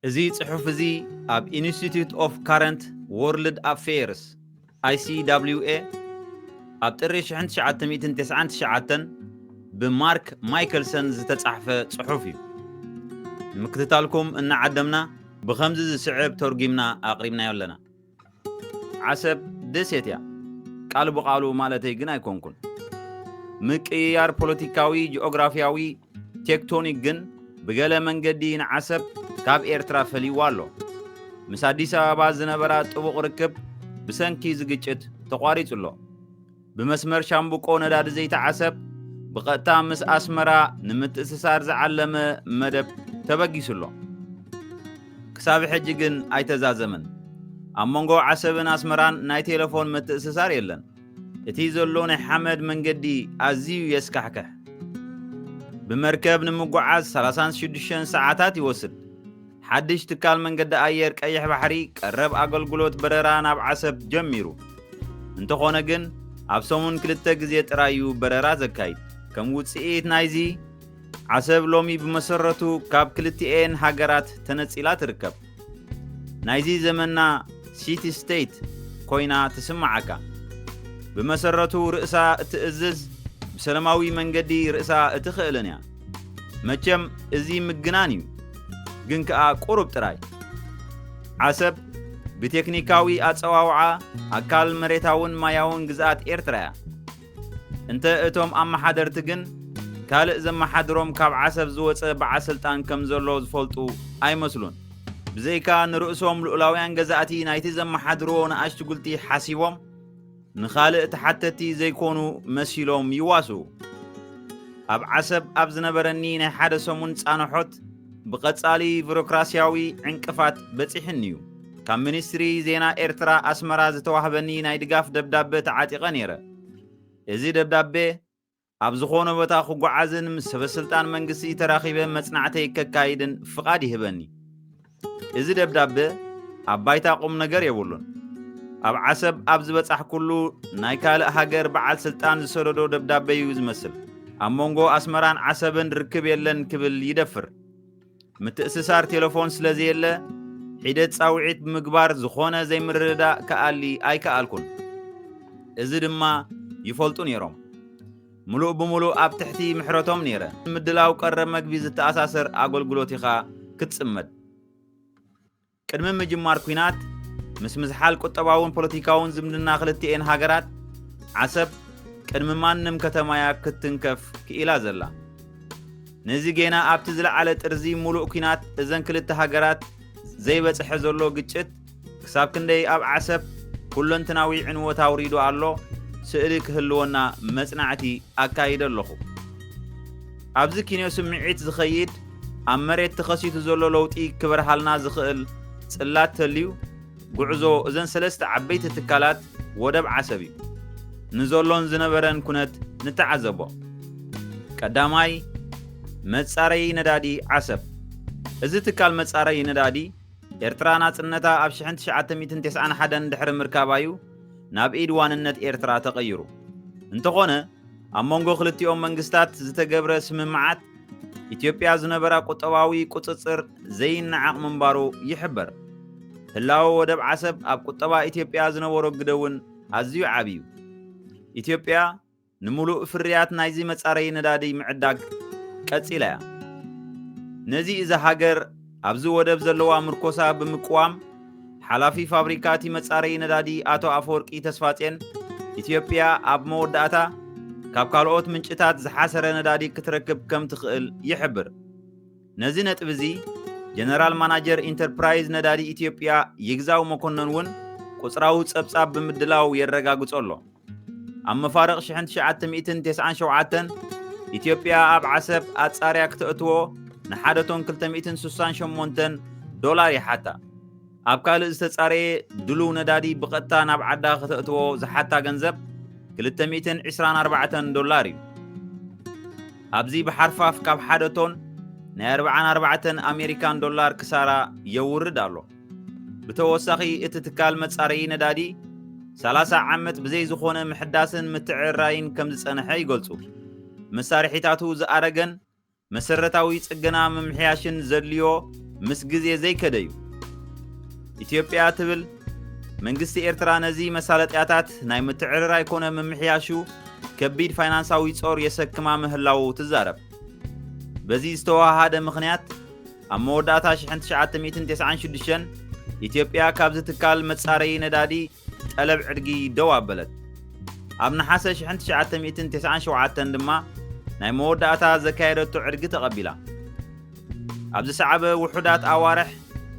እዚ ጽሑፍ እዚ ኣብ Institute of Current World Affairs ICWA ኣብ ጥሪ 1999 ብማርክ ማይከልሰን ዝተጻሕፈ ጽሑፍ እዩ። ንምክትታልኩም እናዓደምና ብኸምዚ ዝስዕብ ተርጊምና ኣቕሪብናዮ ኣለና። ዓሰብ ደሴት እያ ቃል ብቓሉ ማለተይ ግን ኣይኮንኩን። ምቅይያር ፖለቲካዊ ጂኦግራፊያዊ ቴክቶኒክ ግን ብገለ መንገዲ ንዓሰብ ካብ ኤርትራ ፈሊዋ ኣሎ። ምስ ኣዲስ ኣበባ ዝነበራ ጥቡቕ ርክብ ብሰንኪ ዝግጭት ተቋሪጹ ኣሎ። ብመስመር ሻምቡቆ ነዳዲ ዘይተ ዓሰብ ብቐጥታ ምስ ኣስመራ ንምትእስሳር ዝዓለመ መደብ ተበጊሱ ኣሎ። ክሳብ ሕጂ ግን ኣይተዛዘመን። ኣብ መንጎ ዓሰብን ኣስመራን ናይ ቴሌፎን ምትእስሳር የለን። እቲ ዘሎ ናይ ሓመድ መንገዲ ኣዝዩ የስካሕክሕ። ብመርከብ ንምጓዓዝ 36 ሰዓታት ይወስድ። ሓድሽ ትካል መንገዲ ኣየር ቀይሕ ባሕሪ ቀረብ ኣገልግሎት በረራ ናብ ዓሰብ ጀሚሩ እንተኾነ ግን ኣብ ሰሙን 2 ግዜ ጥራዩ በረራ ዘካይድ። ከም ውፅኢት ናይዚ ዓሰብ ሎሚ ብመሰረቱ ካብ ክልቲኤን ሃገራት ተነፂላ ትርከብ። ናይዚ ዘመና ሲቲ ስቴት ኮይና ትስማዓካ። ብመሰረቱ ርእሳ እትእዝዝ ብሰላማዊ መንገዲ ርእሳ እትኽእልን እያ። መቸም እዚ ምግናን እዩ ግን ከኣ ቁሩብ ጥራይ። ዓሰብ ብቴክኒካዊ ኣፀዋውዓ ኣካል መሬታውን ማያውን ግዝኣት ኤርትራ እያ። እንተ እቶም ኣመሓደርቲ ግን ካልእ ዘመሓድሮም ካብ ዓሰብ ዝወፀ በዓል ስልጣን ከም ዘሎ ዝፈልጡ ኣይመስሉን። ብዘይካ ንርእሶም ልኡላውያን ገዛእቲ ናይቲ ዘመሓድርዎ ንኣሽቲ ጉልቲ ሓሲቦም ንኻልእ ተሓተቲ ዘይኮኑ መሲሎም ይዋስኡ። ኣብ ዓሰብ ኣብ ዝነበረኒ ናይ ሓደ ሰሙን ፃንሖት ብቐጻሊ ቢሮክራስያዊ ዕንቅፋት በፂሕኒ እዩ። ካብ ሚኒስትሪ ዜና ኤርትራ ኣስመራ ዝተዋህበኒ ናይ ድጋፍ ደብዳቤ ተዓጢቐ ነይረ። እዚ ደብዳቤ ኣብ ዝኾነ ቦታ ክጓዓዝን ምስ ሰበስልጣን መንግስቲ ተራኺበ መጽናዕተይ ከካይድን ፍቓድ ይህበኒ። እዚ ደብዳቤ ኣብ ባይታ ቁም ነገር የብሉን። ኣብ ዓሰብ ኣብ ዝበጻሕ ኩሉ ናይ ካልእ ሃገር በዓል ስልጣን ዝሰደዶ ደብዳቤ እዩ ዝመስል። ኣብ መንጎ ኣስመራን ዓሰብን ርክብ የለን ክብል ይደፍር። ምትእስሳር ቴሌፎን ስለዘየለ ሒደት ፃውዒት ብምግባር ዝኾነ ዘይምርዳእ ከኣሊ ኣይከኣልኩን። እዚ ድማ ይፈልጡ ነይሮም። ሙሉእ ብምሉእ ኣብ ትሕቲ ምሕረቶም ነይረ። ምድላው ቀረብ መግቢ ዝተኣሳሰር ኣገልግሎት ኢኻ ክትጽመድ። ቅድሚ ምጅማር ኩናት ምስ ምዝሓል ቁጠባውን ፖለቲካውን ዝምድና ክልቲኤን ሃገራት ዓሰብ ቅድሚ ማንም ከተማያ ክትንከፍ ክኢላ ዘላ። ነዚ ጌና ኣብቲ ዝለዓለ ጥርዚ ሙሉእ ኩናት እዘን ክልተ ሃገራት ዘይበፅሐ ዘሎ ግጭት ክሳብ ክንደይ ኣብ ዓሰብ ኩለንትናዊ ዕንወት ኣውሪዱ ኣሎ ስእሊ ክህልወና መጽናዕቲ ኣካይደ ኣለኹ። ኣብዚ ኪንዮ ስምዒት ዝኸይድ ኣብ መሬት ተኸሲቱ ዘሎ ለውጢ ክበርሃልና ዝኽእል ጽላት ተልዩ ጉዕዞ እዘን ሰለስተ ዓበይቲ ትካላት ወደብ ዓሰብ እዩ። ንዘሎን ዝነበረን ኩነት ንተዓዘቦ። ቀዳማይ መጻረይ ነዳዲ ዓሰብ። እዚ ትካል መጻረይ ነዳዲ ኤርትራ ናጽነታ ኣብ 1991 ድሕሪ ምርካባዩ ናብ ኢድ ዋንነት ኤርትራ ተቐይሩ። እንተኾነ ኣብ መንጎ ክልቲኦም መንግስታት ዝተገብረ ስምምዓት ኢትዮጵያ ዝነበራ ቁጠባዊ ቁፅፅር ዘይነዓቕ ምንባሩ ይሕበር። ህላወ ወደብ ዓሰብ ኣብ ቁጠባ ኢትዮጵያ ዝነበሮ ግደውን ኣዝዩ ዓብዩ። ኢትዮጵያ ንሙሉእ ፍርያት ናይዚ መጻረይ ነዳዲ ምዕዳግ ቀፂላ እያ። ነዚ እዛ ሃገር ኣብዚ ወደብ ዘለዋ ምርኮሳ ብምቅዋም ሓላፊ ፋብሪካ እቲ መጻረይ ነዳዲ ኣቶ ኣፈወርቂ ተስፋፅን ኢትዮጵያ ኣብ መወዳእታ ካብ ካልኦት ምንጭታት ዝሓሰረ ነዳዲ ክትረክብ ከም ትኽእል ይሕብር። ነዚ ነጥብ እዚ ጀነራል ማናጀር ኢንተርፕራይዝ ነዳዲ ኢትዮጵያ ይግዛው መኮነን እውን ቁፅራዊ ጸብጻብ ብምድላው የረጋግጾ ኣሎ። ኣብ መፋርቕ 1997 ኢትዮጵያ ኣብ ዓሰብ ኣጻርያ ክትእትዎ ንሓደ ቶን $268 ይሓታ። ኣብ ካልእ ዝተጻረየ ድሉው ነዳዲ ብቐጥታ ናብ ዓዳ ክትእትዎ ዝሓታ ገንዘብ $224 እዩ። ኣብዚ ብሓርፋፍ ካብ ሓደ ቶን ናይ 44 ኣሜሪካን ዶላር ክሳራ የውርድ ኣሎ። ብተወሳኺ እቲ ትካል መጻረይ ነዳዲ 30 ዓመት ብዘይ ዝኾነ ምሕዳስን ምትዕርራይን ከም ዝጸንሐ ይገልጹ። መሳርሒታቱ ዝኣረገን መሰረታዊ ጽገና ምምሕያሽን ዘድልዮ ምስ ግዜ ዘይከደዩ ኢትዮጵያ ትብል መንግስቲ ኤርትራ ነዚ መሳለጥያታት ናይ ምትዕርራ ኢኮኖሚ ምምሕያሹ ከቢድ ፋይናንሳዊ ጾር የሰክማ ምህላው ትዛረብ በዚ ዝተዋሃደ ምኽንያት ኣብ መወዳእታ 1996 ኢትዮጵያ ካብ ዝትካል መጻረይ ነዳዲ ጠለብ ዕድጊ ደው ኣበለት ኣብ ነሓሰ 1997 ድማ ናይ መወዳእታ ዘካየደቶ ዕድጊ ተቐቢላ ኣብዚ ሰዓበ ውሑዳት ኣዋርሕ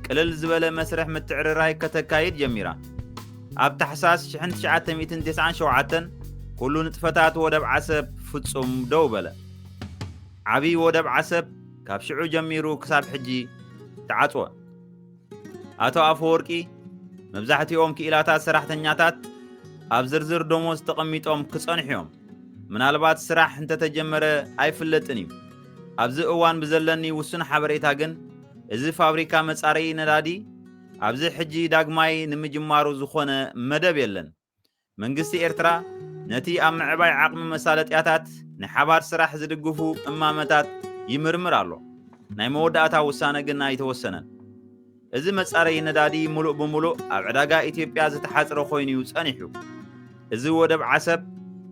ቅልል ዝበለ መስርሕ ምትዕርራይ ከተካይድ ጀሚራ ኣብ ታሕሳስ 1997 ኩሉ ንጥፈታት ወደብ ዓሰብ ፍጹም ደው በለ ዓብይ ወደብ ዓሰብ ካብ ሽዑ ጀሚሩ ክሳብ ሕጂ ተዓጽወ ኣቶ ኣፈወርቂ መብዛሕትኦም ክኢላታት ሰራሕተኛታት ኣብ ዝርዝር ደሞዝ ተቐሚጦም ክጸንሕዮም ምናልባት ስራሕ እንተተጀመረ ኣይፍለጥን እዩ ኣብዚ እዋን ብዘለኒ ውሱን ሓበሬታ ግን እዚ ፋብሪካ መጻረይ ነዳዲ ኣብዚ ሕጂ ዳግማይ ንምጅማሩ ዝኾነ መደብ የለን መንግስቲ ኤርትራ ነቲ ኣብ ምዕባይ ዓቕሚ መሳለጥያታት ንሓባር ስራሕ ዝድግፉ እማመታት ይምርምር ኣሎ ናይ መወዳእታ ውሳነ ግን ኣይተወሰነን እዚ መጻረይ ነዳዲ ሙሉእ ብሙሉእ ኣብ ዕዳጋ ኢትዮጵያ ዝተሓጽረ ኮይኑ ጸኒሑ እዚ ወደብ ዓሰብ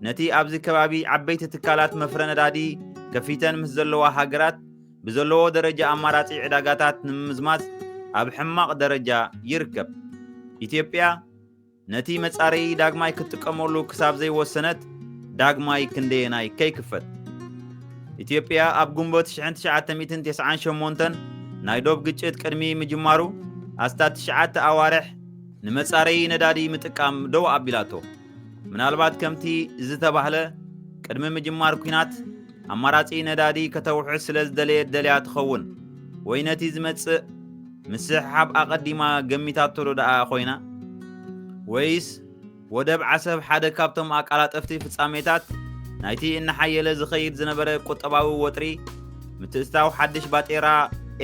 ነቲ ኣብዚ ከባቢ ዓበይቲ ትካላት መፍረ ነዳዲ ከፊተን ምስ ዘለዋ ሃገራት ብዘለዎ ደረጃ ኣማራጺ ዕዳጋታት ንምዝማዝ ኣብ ሕማቕ ደረጃ ይርከብ ኢትዮጵያ ነቲ መጻረይ ዳግማይ ክትጥቀመሉ ክሳብ ዘይወሰነት ዳግማይ ክንደየናይ ከይክፈት ኢትዮጵያ ኣብ ግንቦት 1998 ናይ ዶብ ግጭት ቅድሚ ምጅማሩ ኣስታት 9 ኣዋርሕ ንመጻረይ ነዳዲ ምጥቃም ደው ኣቢላቶ ምናልባት ከምቲ ዝተባህለ ቅድሚ ምጅማር ኩናት ኣማራጺ ነዳዲ ከተውሕዝ ስለ ዝደለየት ደልያ ትኸውን ወይ ነቲ ዝመጽእ ምስሕሓብ ኣቐዲማ ገሚታቶ ደኣ ኮይና ወይስ ወደብ ዓሰብ ሓደ ካብቶም ኣቃላጠፍቲ ፍጻሜታት ናይቲ እናሓየለ ዝኸይድ ዝነበረ ቁጠባዊ ወጥሪ ምትእስታው ሓድሽ ባጤራ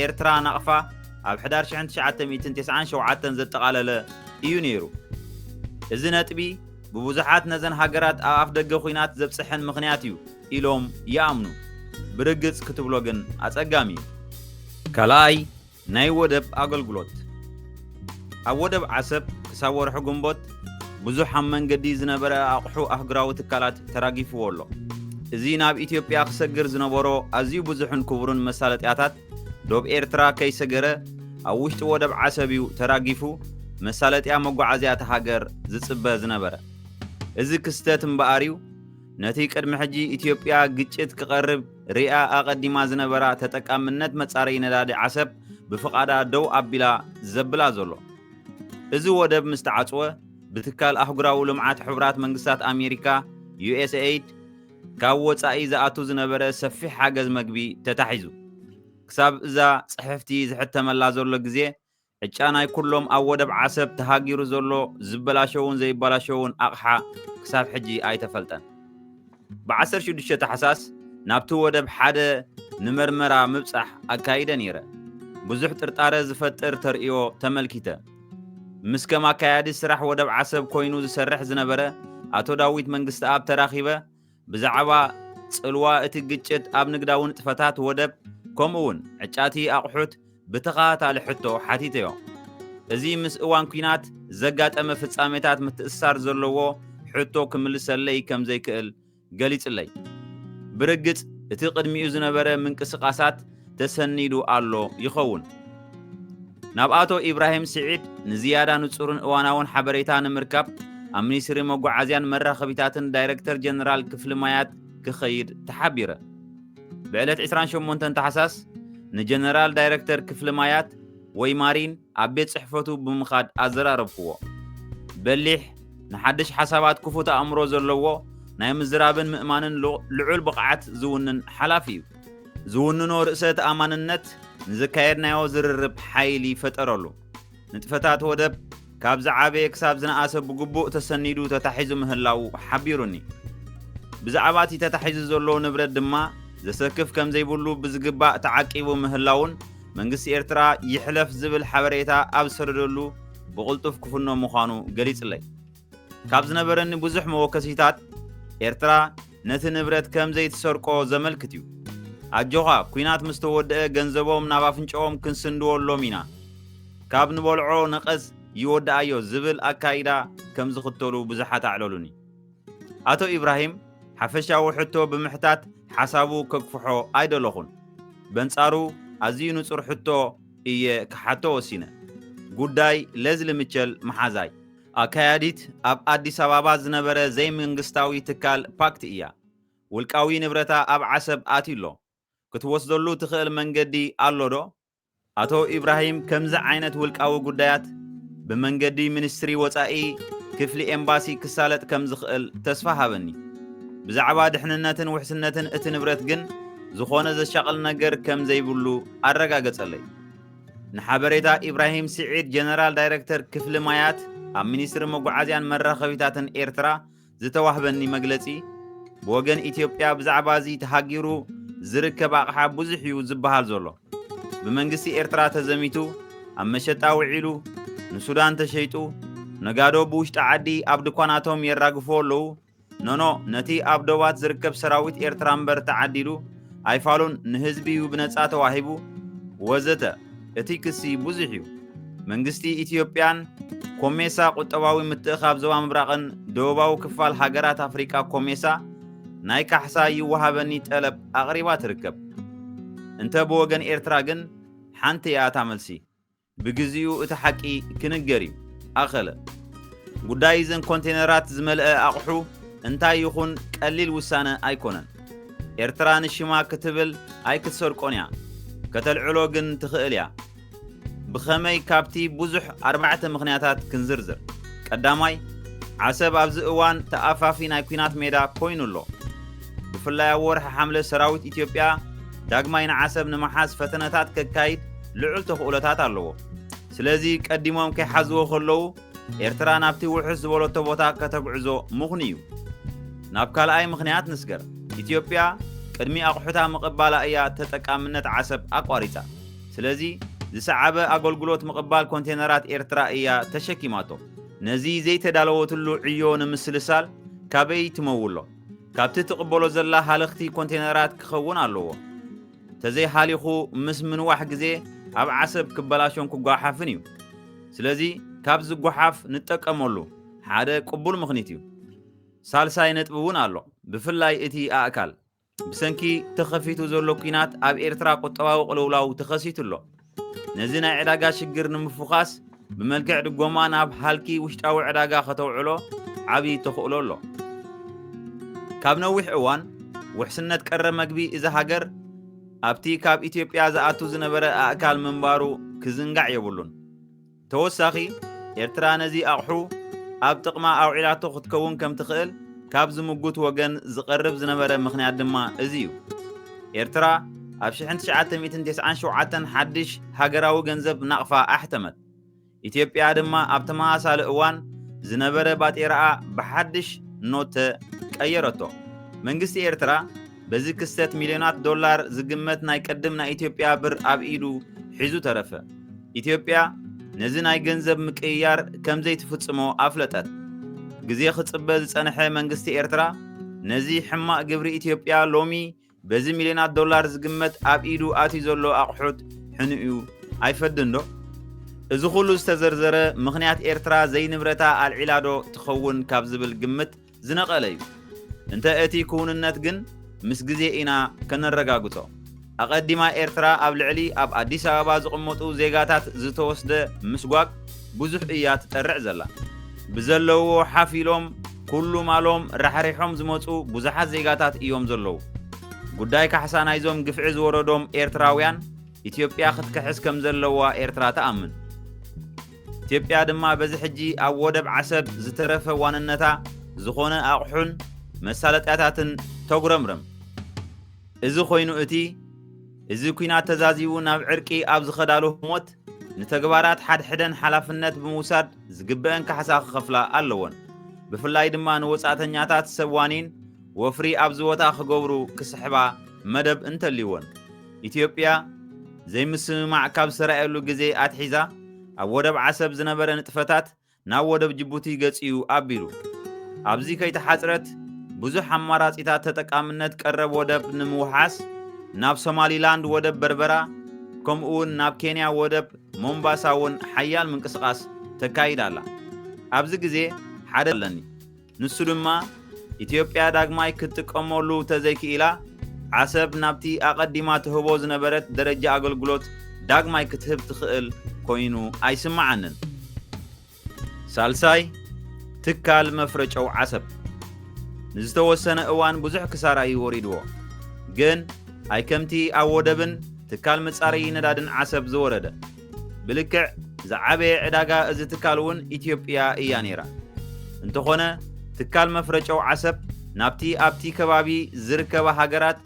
ኤርትራ ናቕፋ ኣብ ሕዳር 1997 ዘጠቓለለ እዩ ነይሩ እዚ ነጥቢ ብብዙሓት ነዘን ሃገራት ኣብ ኣፍ ደገ ኩናት ዘብጽሕን ምኽንያት እዩ ኢሎም ይኣምኑ ብርግጽ ክትብሎ ግን ኣጸጋሚ ካልኣይ ናይ ወደብ ኣገልግሎት ኣብ ወደብ ዓሰብ ክሳብ ወርሒ ግንቦት ብዙሕ ኣብ መንገዲ ዝነበረ ኣቑሑ ኣህጉራዊ ትካላት ተራጊፍዎ ኣሎ እዚ ናብ ኢትዮጵያ ክሰግር ዝነበሮ ኣዝዩ ብዙሕን ክቡርን መሳለጥያታት ዶብ ኤርትራ ከይሰገረ ኣብ ውሽጢ ወደብ ዓሰብ እዩ ተራጊፉ መሳለጥያ መጓዓዝያት ሃገር ዝጽበ ዝነበረ እዚ ክስተት እምበኣር እዩ ነቲ ቅድሚ ሕጂ ኢትዮጵያ ግጭት ክቐርብ ሪኣ ኣቐዲማ ዝነበራ ተጠቃምነት መጻረይ ነዳዲ ዓሰብ ብፍቓዳ ደው ኣቢላ ዘብላ ዘሎ እዚ ወደብ ምስ ተዓጽወ ብትካል ኣህጉራዊ ልምዓት ሕቡራት መንግስታት ኣሜሪካ USAID ካብ ወጻኢ ዝኣቱ ዝነበረ ሰፊሕ ሓገዝ መግቢ ተታሒዙ ክሳብ እዛ ጽሕፍቲ ዝሕተመላ ዘሎ ግዜ ዕጫ ናይ ኩሎም ኣብ ወደብ ዓሰብ ተሃጊሩ ዘሎ ዝበላሸውን ዘይበላሸውን ኣቕሓ ክሳብ ሕጂ ኣይተፈልጠን ብ16 ታሕሳስ ናብቲ ወደብ ሓደ ንመርመራ ምብጻሕ ኣካይደ ነይረ ብዙሕ ጥርጣረ ዝፈጥር ተርእዮ ተመልኪተ ምስ ከም ኣካያዲ ስራሕ ወደብ ዓሰብ ኮይኑ ዝሰርሕ ዝነበረ ኣቶ ዳዊት መንግስቲ ኣብ ተራኺበ ብዛዕባ ጽልዋ እቲ ግጭት ኣብ ንግዳዊ ንጥፈታት ወደብ ከምኡውን ዕጫቲ ኣቑሑት ብተኸታታሊ ሕቶ ሓቲተዮ እዚ ምስ እዋን ኩናት ዘጋጠመ ፍጻሜታት ምትእስሳር ዘለዎ ሕቶ ክምልሰለይ ከም ዘይክእል ገሊጽለይ ብርግጽ እቲ ቅድሚኡ ዝነበረ ምንቅስቓሳት ተሰኒዱ ኣሎ ይኸውን ናብ ኣቶ ኢብራሂም ስዒድ ንዝያዳ ንጹርን እዋናውን ሓበሬታ ንምርካብ ኣብ ሚኒስትሪ መጓዓዝያን መራኸቢታትን ዳይሬክተር ጀነራል ክፍሊ ማያት ክኸይድ ተሓቢረ ብዕለት 28 ታሕሳስ ንጀነራል ዳይሬክተር ክፍሊ ማያት ወይ ማሪን ኣብ ቤት ጽሕፈቱ ብምኻድ ኣዘራረብክዎ በሊሕ ንሓድሽ ሓሳባት ክፉት ኣእምሮ ዘለዎ ናይ ምዝራብን ምእማንን ልዑል ብቕዓት ዝውንን ሓላፊ እዩ ዝውንኖ ርእሰ ተኣማንነት ንዝካየድናዮ ዝርርብ ሓይሊ ፈጠረሉ ንጥፈታት ወደብ ካብ ዝዓበየ ክሳብ ዝነኣሰ ብግቡእ ተሰኒዱ ተታሒዙ ምህላው ሓቢሩኒ ብዛዕባ እቲ ተታሒዙ ዘሎ ንብረት ድማ ዘሰክፍ ከም ዘይብሉ ብዝግባእ ተዓቂቡ ምህላውን መንግስቲ ኤርትራ ይሕለፍ ዝብል ሓበሬታ ኣብ ዝሰደደሉ ብቕልጡፍ ክፍኖ ምዃኑ ገሊጽለይ ካብ ዝነበረኒ ብዙሕ መወከሲታት ኤርትራ ነቲ ንብረት ከም ዘይትሰርቆ ዘመልክት እዩ ኣጆኻ ኩናት ምስ ተወድአ ገንዘቦም ናብ ኣፍንጫኦም ክንስንድወሎም ኢና ካብ ንበልዖ ነቐዝ ይወድኣዮ ዝብል ኣካይዳ ከም ዝኽተሉ ብዙሓት ኣዕለሉኒ ኣቶ ኢብራሂም ሓፈሻዊ ሕቶ ብምሕታት ሓሳቡ ከግፍሖ ኣይደለኹን በንጻሩ ኣዝዩ ንጹር ሕቶ እየ ክሓቶ ወሲነ ጉዳይ ለዝሊ ምቸል መሓዛይ ኣካያዲት ኣብ ኣዲስ ኣበባ ዝነበረ ዘይመንግስታዊ ትካል ፓክት እያ ውልቃዊ ንብረታ ኣብ ዓሰብ ኣትሎ ክትወስደሉ ትኽእል መንገዲ ኣሎ ዶ ኣቶ ኢብራሂም ከምዚ ዓይነት ውልቃዊ ጉዳያት ብመንገዲ ሚኒስትሪ ወፃኢ ክፍሊ ኤምባሲ ክሳለጥ ከም ዝኽእል ተስፋ ሃበኒ ብዛዕባ ድሕንነትን ውሕስነትን እቲ ንብረት ግን ዝኾነ ዘሻቕል ነገር ከም ዘይብሉ ኣረጋገጸለይ ንሓበሬታ ኢብራሂም ስዒድ ጀነራል ዳይሬክተር ክፍሊ ማያት ኣብ ሚኒስትሪ መጓዓዝያን መራኸቢታትን ኤርትራ ዝተዋህበኒ መግለጺ ብወገን ኢትዮጵያ ብዛዕባ እዚ ተሃጊሩ ዝርከብ ኣቕሓ ብዙሕ እዩ ዝበሃል ዘሎ ብመንግስቲ ኤርትራ ተዘሚቱ ኣብ መሸጣ ውዒሉ ንሱዳን ተሸይጡ ነጋዶ ብውሽጢ ዓዲ ኣብ ድኳናቶም የራግፎ ኣለዉ ኖኖ ነቲ ኣብ ዶባት ዝርከብ ሰራዊት ኤርትራ እምበር ተዓዲሉ ኣይፋሉን ንህዝቢ ብነጻ ተዋሂቡ ወዘተ እቲ ክሲ ብዙሕ እዩ መንግስቲ ኢትዮጵያን ኮሜሳ ቁጠባዊ ምትእኻብ ዞባ ምብራቕን ደቡባዊ ክፋል ሃገራት ኣፍሪቃ ኮሜሳ ናይ ካሕሳ ይወሃበኒ ጠለብ ኣቕሪባ ትርከብ እንተ ብወገን ኤርትራ ግን ሓንቲ እያ እታ መልሲ ብግዚኡ እቲ ሓቂ ክንገር እዩ ኣኸለ ጉዳይ ዘን ኮንቴነራት ዝመልአ ኣቕሑ እንታይ ይኹን ቀሊል ውሳነ ኣይኮነን ኤርትራ ንሽማ ክትብል ኣይክትሰርቆን እያ ከተልዕሎ ግን ትኽእል እያ ብኸመይ ካብቲ ብዙሕ 4 ምኽንያታት ክንዝርዝር ቀዳማይ ዓሰብ ኣብዚ እዋን ተኣፋፊ ናይ ኩናት ሜዳ ኮይኑ ኣሎ ብፍላይ ኣብ ወርሒ ሓምለ ሰራዊት ኢትዮጵያ ዳግማይ ንዓሰብ ንምሓዝ ፈተነታት ከካይድ ልዑል ተኽእሎታት ኣለዎ ስለዚ ቀዲሞም ከይሓዝዎ ከለዉ ኤርትራ ናብቲ ውሕስ ዝበለቶ ቦታ ከተጉዕዞ ምኹን እዩ ናብ ካልኣይ ምኽንያት ንስገር ኢትዮጵያ ቅድሚ ኣቑሑታ ምቕባላ እያ ተጠቃምነት ዓሰብ ኣቋሪፃ ስለዚ ዝሰዓበ ኣገልግሎት ምቕባል ኮንቴነራት ኤርትራ እያ ተሸኪማቶ ነዚ ዘይተዳለወትሉ ዕዮ ንምስልሳል ካበይ ትመውሎ ካብቲ ትቕበሎ ዘላ ሃለኽቲ ኮንቴነራት ክኸውን ኣለዎ ተዘይሓሊኹ ምስ ምንዋሕ ግዜ ኣብ ዓሰብ ክበላሾን ክጓሓፍን እዩ ስለዚ ካብ ዝጓሓፍ ንጠቀመሉ ሓደ ቅቡል ምኽንያት እዩ ሳልሳይ ነጥቢ እውን ኣሎ ብፍላይ እቲ ኣእካል ብሰንኪ ተኸፊቱ ዘሎ ኩናት ኣብ ኤርትራ ቁጠባዊ ቅልውላው ተኸሲቱ ኣሎ ነዚ ናይ ዕዳጋ ሽግር ንምፍኻስ ብመልክዕ ድጎማ ናብ ሃልኪ ውሽጣዊ ዕዳጋ ከተውዕሎ ዓብዪ ተኽእሎ ኣሎ ካብ ነዊሕ እዋን ውሕስነት ቀረብ መግቢ እዚ ሃገር ኣብቲ ካብ ኢትዮጵያ ዝኣቱ ዝነበረ ኣእካል ምንባሩ ክዝንጋዕ የብሉን ተወሳኺ ኤርትራ ነዚ ኣቕሑ ኣብ ጥቕማ ኣውዒላቶ ክትከውን ከም ትኽእል ካብ ዝምጉት ወገን ዝቐርብ ዝነበረ ምኽንያት ድማ እዚ እዩ ኤርትራ ኣብ 1997 ሓድሽ ሃገራዊ ገንዘብ ናቕፋ ኣሕተመት ኢትዮጵያ ድማ ኣብ ተመሳሳሊ እዋን ዝነበረ ባጤራኣ ብሓድሽ ኖት ቀየረቶ መንግስቲ ኤርትራ በዚ ክስተት ሚልዮናት ዶላር ዝግመት ናይ ቀድም ናይ ኢትዮጵያ ብር ኣብ ኢዱ ሒዙ ተረፈ ኢትዮጵያ ነዚ ናይ ገንዘብ ምቅያር ከምዘይ ትፍጽሞ ኣፍለጠት ግዜ ክጽበ ዝጸንሐ መንግስቲ ኤርትራ ነዚ ሕማቕ ግብሪ ኢትዮጵያ ሎሚ በዚ ሚልዮናት ዶላር ዝግመት ኣብ ኢዱ ኣትዩ ዘሎ ኣቑሑት ሕንኡ ኣይፈድን ዶ እዚ ኩሉ ዝተዘርዘረ ምኽንያት ኤርትራ ዘይንብረታ ኣልዒላዶ ትኸውን ካብ ዝብል ግምት ዝነቐለ እዩ እንተ እቲ ክውንነት ግን ምስ ግዜ ኢና ከነረጋግጾ ኣቐዲማ ኤርትራ ኣብ ልዕሊ ኣብ ኣዲስ ኣበባ ዝቕመጡ ዜጋታት ዝተወስደ ምስጓግ ብዙሕ እያ ትጠርዕ ዘላ ብዘለዎ ሓፊሎም ኩሉ ማሎም ራሕሪሖም ዝመፁ ብዙሓት ዜጋታት እዮም ዘለዉ ጉዳይ ካሕሳ ናይዞም ግፍዒ ዝወረዶም ኤርትራውያን ኢትዮጵያ ክትክሕስ ከም ዘለዋ ኤርትራ ተኣምን ኢትዮጵያ ድማ በዚ ሕጂ ኣብ ወደብ ዓሰብ ዝተረፈ ዋንነታ ዝኾነ ኣቑሑን መሳለጥያታትን ተጉረምረም እዚ ኮይኑ እዚ ኩናት ተዛዚቡ ናብ ዕርቂ ኣብ ዝኸዳሉ ሞት ንተግባራት ሓድሕደን ሓላፍነት ብምውሳድ ዝግበአን ካሕሳ ክኸፍላ ኣለወን ብፍላይ ድማ ንወጻእተኛታት ሰብዋኒን ወፍሪ ኣብ ዝወታ ክገብሩ ክስሕባ መደብ እንተልይወን ኢትዮጵያ ዘይምስምማዕ ካብ ዝሰራየሉ ግዜ ኣትሒዛ ኣብ ወደብ ዓሰብ ዝነበረ ንጥፈታት ናብ ወደብ ጅቡቲ ገጺኡ ኣቢሉ ኣብዚ ከይተሓፅረት ብዙሕ ኣማራጺታት ተጠቃምነት ቀረብ ወደብ ንምውሓስ ናብ ሶማሊላንድ ወደብ በርበራ ከምኡውን ናብ ኬንያ ወደብ ሞምባሳ ውን ሓያል ምንቅስቃስ ተካይድ ኣላ። ኣብዚ ግዜ ሓደ ኣለኒ ንሱ ድማ ኢትዮጵያ ዳግማይ ክትጥቀመሉ ተዘይክኢላ ዓሰብ ናብቲ ኣቐዲማ ትህቦ ዝነበረት ደረጃ ኣገልግሎት ዳግማይ ክትህብ ትኽእል ኮይኑ ኣይስማዓንን። ሳልሳይ ትካል መፍረጨው ዓሰብ ንዝተወሰነ እዋን ብዙሕ ክሳራ እዩ ወሪድዎ፣ ግን ኣይ ከምቲ ኣብ ወደብን ትካል መጻረዪ ነዳድን ዓሰብ ዝወረደ ብልክዕ ዝዓበየ ዕዳጋ እዚ ትካል እውን ኢትዮጵያ እያ ነይራ። እንተኾነ ትካል መፍረጨው ዓሰብ ናብቲ ኣብቲ ከባቢ ዝርከባ ሃገራት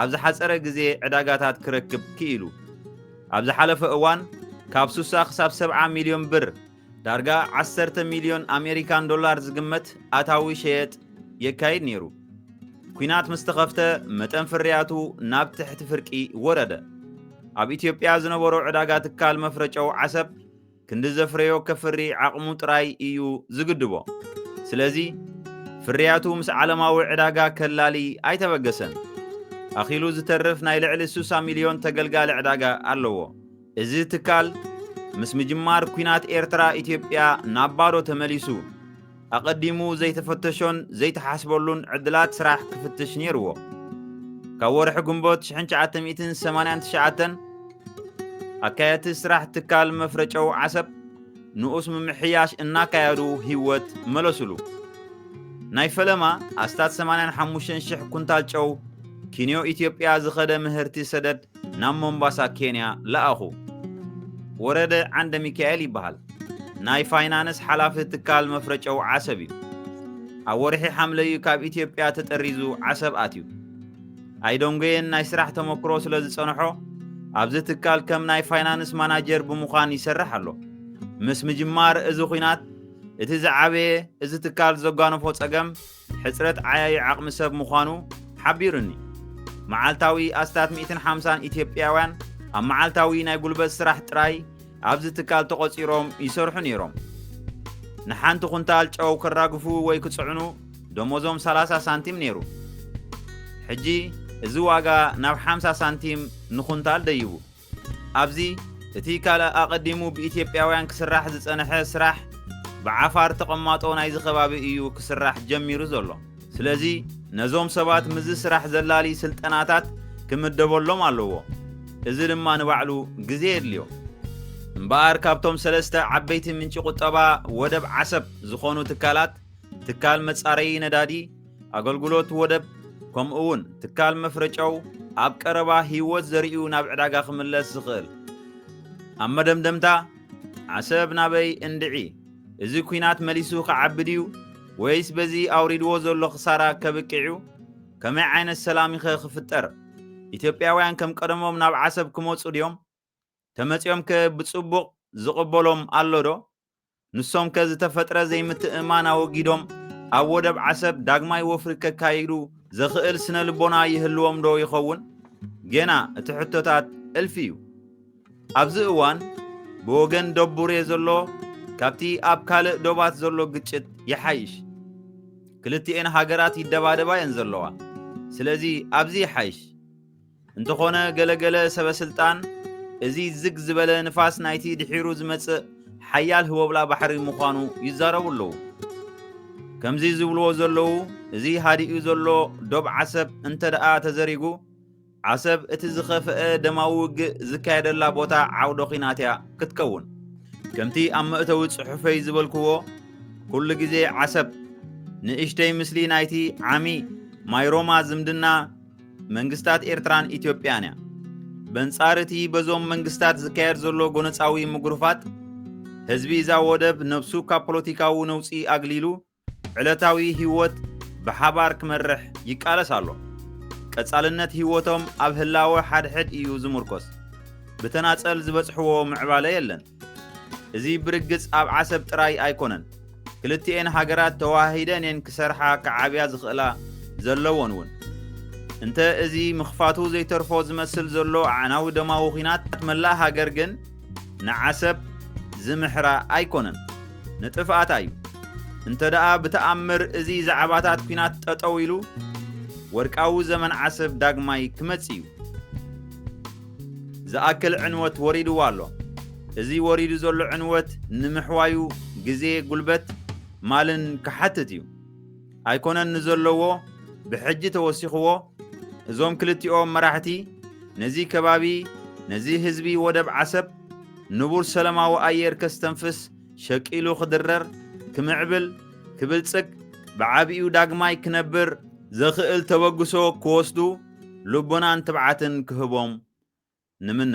ኣብ ዝሓፀረ ግዜ ዕዳጋታት ክረክብ ክኢሉ ኣብ ዝሓለፈ እዋን ካብ 60 ክሳብ 70 ሚልዮን ብር ዳርጋ 10 ሚልዮን ኣሜሪካን ዶላር ዝግመት ኣታዊ ሸየጥ የካይድ ነይሩ። ኩናት ምስ ተኸፍተ መጠን ፍርያቱ ናብ ትሕቲ ፍርቂ ወረደ። ኣብ ኢትዮጵያ ዝነበሮ ዕዳጋ ትካል መፍረጨው ዓሰብ ክንዲ ዘፍረዮ ከፍሪ ዓቕሙ ጥራይ እዩ ዝግድቦ። ስለዚ ፍርያቱ ምስ ዓለማዊ ዕዳጋ ከላሊ ኣይተበገሰን። ኣኺሉ ዝተርፍ ናይ ልዕሊ 60 ሚልዮን ተገልጋሊ ዕዳጋ ኣለዎ። እዚ ትካል ምስ ምጅማር ኩናት ኤርትራ ኢትዮጵያ ናብ ባዶ ተመሊሱ ኣቐዲሙ ዘይተፈተሾን ዘይተሓስበሉን ዕድላት ስራሕ ክፍትሽ ነይርዎ። ካብ ወርሒ ግንቦት 1989 ኣካየቲ ስራሕ ትካል መፍረጨው ዓሰብ ንኡስ ምምሕያሽ እናካየዱ ህይወት መለሱሉ። ናይ ፈለማ ኣስታት 85,000 ኩንታል ጨው ኪንዮ ኢትዮጵያ ዝኸደ ምህርቲ ሰደድ ናብ ሞምባሳ ኬንያ ለኣኹ። ወረደ ዓንደ ሚካኤል ይበሃል። ናይ ፋይናንስ ሓላፊ ትካል መፍረጨው ዓሰብ እዩ። ኣብ ወርሒ ሓምለ እዩ ካብ ኢትዮጵያ ተጠሪዙ ዓሰብ ኣትዩ። ኣይዶንጎየን ናይ ስራሕ ተመክሮ ስለ ዝጸንሖ ኣብዚ ትካል ከም ናይ ፋይናንስ ማናጀር ብምዃን ይሰርሕ ኣሎ። ምስ ምጅማር እዚ ኩናት እቲ ዝዓበየ እዚ ትካል ዘጓነፎ ጸገም ሕፅረት ዓያይ ዓቕሚ ሰብ ምዃኑ ሓቢሩኒ። መዓልታዊ ኣስታት 150 ኢትዮጵያውያን ኣብ መዓልታዊ ናይ ጉልበት ስራሕ ጥራይ ኣብዚ ትካል ተቖፂሮም ይሰርሑ ነይሮም። ንሓንቲ ኩንታል ጨው ክራግፉ ወይ ክጽዕኑ ደሞዞም 30 ሳንቲም ነይሩ። ሕጂ እዚ ዋጋ ናብ 50 ሳንቲም ንኹንታል ደይቡ። ኣብዚ እቲ ካልእ ኣቐዲሙ ብኢትዮጵያውያን ክስራሕ ዝጸንሐ ስራሕ ብዓፋር ተቐማጦ ናይ ዝኸባቢ እዩ ክስራሕ ጀሚሩ ዘሎ። ስለዚ ነዞም ሰባት ምዝ ስራሕ ዘላሊ ስልጠናታት ክምደበሎም ኣለዎ። እዚ ድማ ንባዕሉ ግዜ የድልዮ። እምበኣር ካብቶም 3 ዓበይቲ ምንጪ ቁጠባ ወደብ ዓሰብ ዝኾኑ ትካላት ትካል መጻረዪ ነዳዲ፣ ኣገልግሎት ወደብ ከምኡውን ትካል መፍረጨው ኣብ ቀረባ ህይወት ዘርእዩ ናብ ዕዳጋ ክምለስ ዝኽእል። ኣብ መደምደምታ ዓሰብ ናበይ እንድዒ? እዚ ኩናት መሊሱ ክዓቢ ድዩ ወይስ በዚ ኣውሪድዎ ዘሎ ክሳራ ከብቅዑ? ከመይ ዓይነት ሰላም ኢኸ ክፍጠር? ኢትዮጵያውያን ከም ቀደሞም ናብ ዓሰብ ክመፁ ድዮም? ተመፂኦም ከ ብጽቡቕ ዝቕበሎም ኣሎ ዶ? ንሶም ከ ዝተፈጥረ ዘይምትእማን ኣወጊዶም ኣብ ወደብ ዓሰብ ዳግማይ ወፍሪ ከካይዱ ዘኽእል ስነ ልቦና ይህልዎም ዶ ይኸውን? ገና እቲ ሕቶታት እልፊ እዩ። ኣብዚ እዋን ብወገን ደቡሬ ዘሎ ካብቲ ኣብ ካልእ ዶባት ዘሎ ግጭት ይሓይሽ። ክልቲአን ሃገራት ይደባደባ እየን ዘለዋ። ስለዚ ኣብዚ ይሓይሽ። እንተኾነ ገለገለ ሰበስልጣን እዚ ዝግ ዝበለ ንፋስ ናይቲ ድሒሩ ዝመጽእ ሓያል ህወብላ ባሕሪ ምዃኑ ይዛረቡ ኣለዉ። ከምዚ ዝብልዎ ዘለዉ እዚ ሃዲኡ ዘሎ ዶብ ዓሰብ እንተ ደኣ ተዘሪጉ ዓሰብ እቲ ዝኸፍአ ደማዊ ውግእ ዝካየደላ ቦታ ዓውዶ ኺናት እያ ክትከውን። ከምቲ ኣብ መእተዊ ጽሑፈይ ዝበልክዎ ኩሉ ግዜ ዓሰብ ንእሽተይ ምስሊ ናይቲ ዓሚ ማይሮማ ዝምድና መንግስታት ኤርትራን ኢትዮጵያን እያ። በንጻር እቲ በዞም መንግስታት ዝካየድ ዘሎ ጎነፃዊ ምጉርፋት ህዝቢ እዛ ወደብ ነብሱ ካብ ፖለቲካዊ ነውፂ ኣግሊሉ ዕለታዊ ህይወት ብሓባር ክመርሕ ይቃለስ ኣሎ። ቀጻልነት ህይወቶም ኣብ ህላወ ሓድሕድ እዩ ዝምርኮስ። ብተናጸል ዝበጽሕዎ ምዕባለ የለን። እዚ ብርግጽ ኣብ ዓሰብ ጥራይ ኣይኮነን። ክልቲአን ሃገራት ተዋሂደን እየን ክሰርሓ ክዓብያ ዝኽእላ ዘለዎን እውን። እንተ እዚ ምኽፋቱ ዘይተርፎ ዝመስል ዘሎ ዓናዊ ደማዊ ኺናት መላእ ሃገር ግን ንዓሰብ ዝምሕራ ኣይኮነን፣ ንጥፍኣታ እዩ። እንተ ደኣ ብተኣምር እዚ ዛዕባታት ኲናት ጠጠው ኢሉ ወርቃዊ ዘመን ዓሰብ ዳግማይ ክመጽ እዩ። ዝኣክል ዕንወት ወሪድዎ ኣሎ እዚ ወሪዱ ዘሎ ዕንወት ንምሕዋዩ ግዜ ጉልበት ማልን ክሓትት እዩ ኣይኮነን ንዘለዎ ብሕጂ ተወሲኽዎ እዞም ክልቲኦም መራሕቲ ነዚ ከባቢ ነዚ ህዝቢ ወደብ ዓሰብ ንቡር ሰላማዊ ኣየር ከስተንፍስ ሸቂሉ ክድረር ክምዕብል ክብልጽግ ብዓብኡ ዳግማይ ክነብር ዘኽእል ተበግሶ ክወስዱ ልቦናን ትብዓትን ክህቦም ንምነ